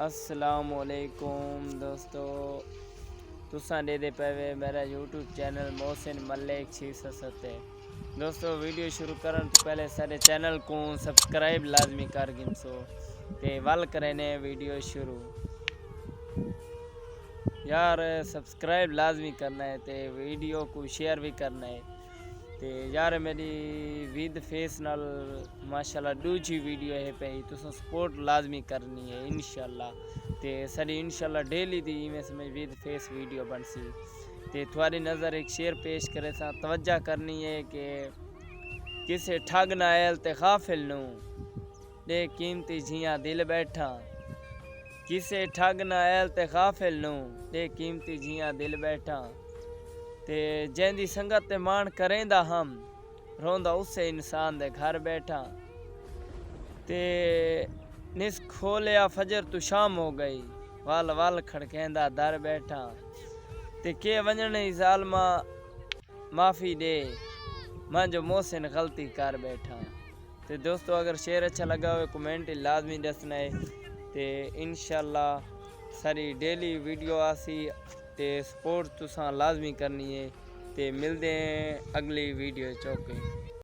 السلام علیکم دوستو، تساں دے پے میرا یوٹیوب چینل محسن ملک 670 دوستو، ویڈیو شروع کرن تو پہلے سارے چینل کو سبسکرائب لازمی کر گنسو تے ول کرنے ویڈیو شروع یار سبسکرائب لازمی کرنا ہے تے ویڈیو کو شیئر بھی کرنا ہے تے یار میری ود فیس نال ماشاءاللہ دوجی ویڈیو ہے پئی تساں سپورٹ لازمی کرنی ہے انشاءاللہ تے ساری انشاءاللہ ڈیلی دی میں سمجھ ود فیس ویڈیو بنسی تے تھوڑی نظر ایک شعر پیش کرے سا توجہ کرنی ہے کہ کسے ٹھگ نہ ایل تے غافل نو دے قیمتی جھیاں دل بیٹھا کسے ٹھگ نہ ایل تے غافل نو دے قیمتی جھیاں دل بیٹھا تے جیندی سنگت تے مان کریندا ہم روندا اسے انسان دے گھر بیٹھا تے نس کھولیا فجر تو شام ہو گئی وال وال کھڑکیندا در بیٹھا تے کے ونجنے ظالما معافی دے میں جو محسن غلطی کر بیٹھا تے دوستو اگر شعر اچھا لگا ہوئے کمنٹ لازمی دسنا ہے تے انشاءاللہ ساری ڈیلی ویڈیو آسی تے سپورٹ تساں لازمی کرنی ہے تے ملدے ہیں اگلی ویڈیو چوکے۔